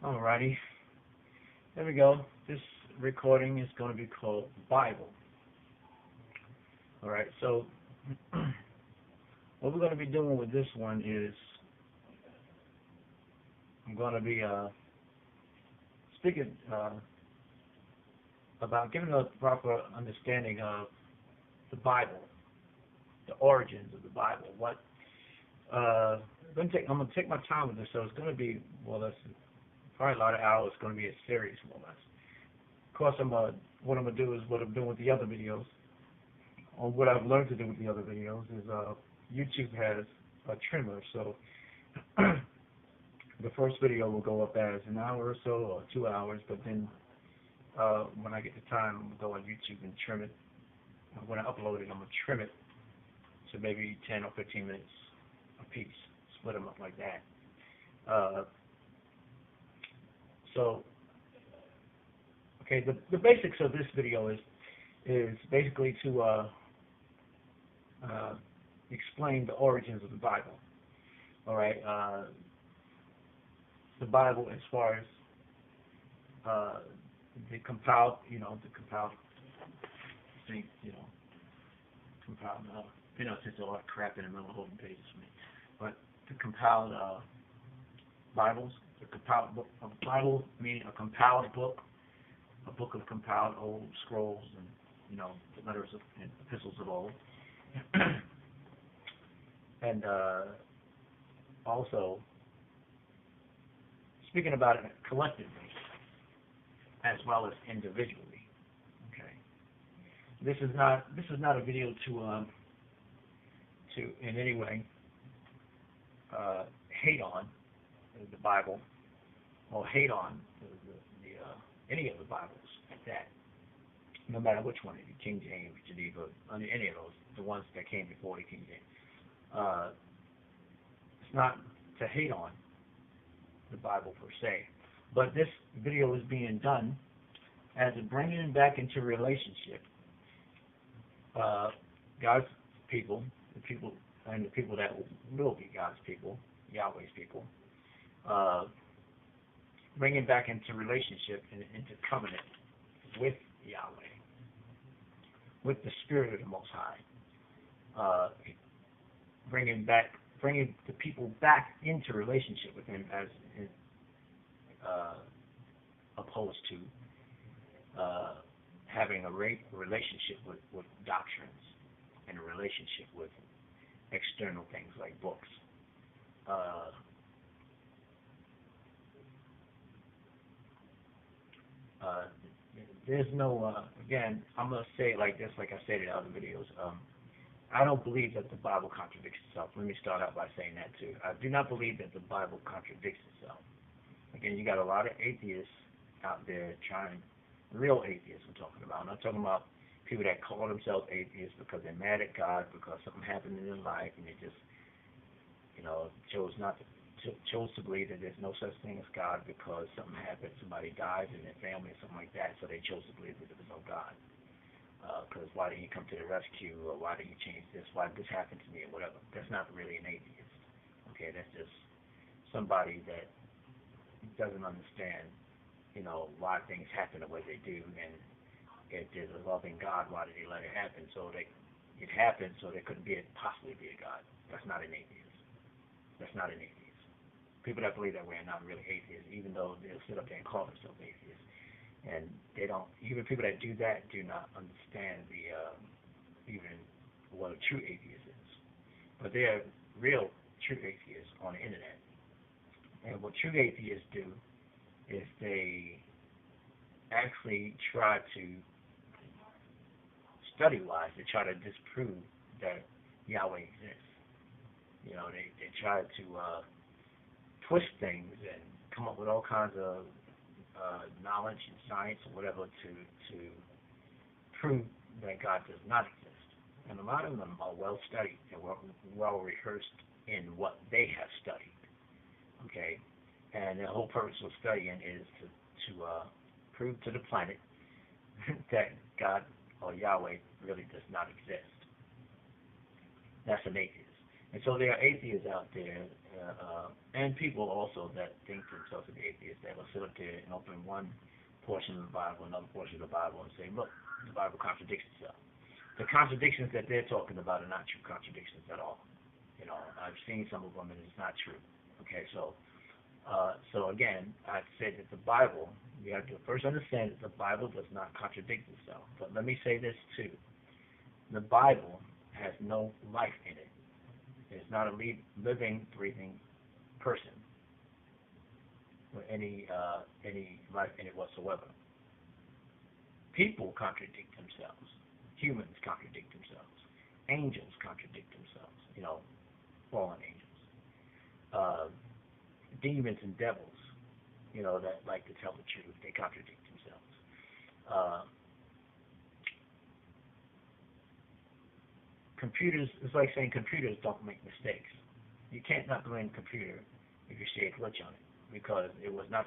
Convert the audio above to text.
Alrighty, there we go. This recording is going to be called Bible. Alright, so what we're going to be doing with this one is I'm going to be speaking about giving a proper understanding of the Bible, the origins of the Bible. I'm going to take my time with this, so it's going to be that's probably a lot of hours. It's going to be a series, more or less. Of course, what I'm going to do is what I'm doing with the other videos, or what I've learned to do with the other videos is YouTube has a trimmer, so the first video will go up as an hour or so, or 2 hours, but then when I get the time, I'm going to go on YouTube and trim it. When I upload it, I'm going to trim it to maybe 10 or 15 minutes a piece, split them up like that. Okay, the basics of this video is basically to explain the origins of the Bible. All right, the Bible, as far as the compiled thing, compiled. It's a lot of crap in the middle of holding pages for me, but the compiled Bibles, the compiled book, a Bible meaning a compiled book, a book of compiled old scrolls and the letters and epistles of old, and also speaking about it collectively as well as individually. Okay, this is not a video to in any way hate on the Bible or hate on any of the Bibles at that, no matter which one, King James, Geneva, any of those, the ones that came before the King James. It's not to hate on the Bible per se, but this video is being done as a bringing back into relationship God's people, the people that will be God's people, Yahweh's people, bringing back into relationship and into covenant with Yahweh, with the Spirit of the Most High, bringing the people back into relationship with Him, as opposed to having a relationship with doctrines and a relationship with external things like books. There's no, again, I'm going to say it like this, like I said in other videos. I don't believe that the Bible contradicts itself. Let me start out by saying that too. I do not believe that the Bible contradicts itself. Again, you got a lot of atheists out there real atheists I'm talking about. I'm not talking about people that call themselves atheists because they're mad at God because something happened in their life and they just, chose to believe that there's no such thing as God because something happened, somebody died in their family or something like that, so they chose to believe that there was no God. Because why didn't He come to the rescue, or why didn't He change this, why did this happen to me, or whatever. That's not really an atheist. Okay, that's just somebody that doesn't understand, why things happen the way they do, and if there's a loving God, why did He let it happen? So it happened, so there couldn't possibly be a God. That's not an atheist. That's not an atheist. People that believe that way are not really atheists, even though they'll sit up there and call themselves atheists. And they don't. Even people that do that do not understand even what a true atheist is. But there are real true atheists on the internet. And what true atheists do is they actually try to, study-wise, they try to disprove that Yahweh exists. They try to twist things and come up with all kinds of knowledge and science or whatever to prove that God does not exist. And a lot of them are well studied and well rehearsed in what they have studied. Okay, and the whole purpose of studying is to prove to the planet that God or Yahweh really does not exist. That's an atheist. And so there are atheists out there And people also that think themselves to be atheists, they will sit up there and open one portion of the Bible, another portion of the Bible, and say, look, the Bible contradicts itself. The contradictions that they're talking about are not true contradictions at all. You know, I've seen some of them, and it's not true. Okay, so again, I said that the Bible, we have to first understand that the Bible does not contradict itself. But let me say this too: the Bible has no life in it. It's not a living, breathing person with any life in it whatsoever. People contradict themselves. Humans contradict themselves. Angels contradict themselves. You know, fallen angels. Demons and devils, you know, that like to tell the truth, they contradict themselves. Computers, it's like saying computers don't make mistakes. You can't not blame a computer if you see a glitch on it, because it was not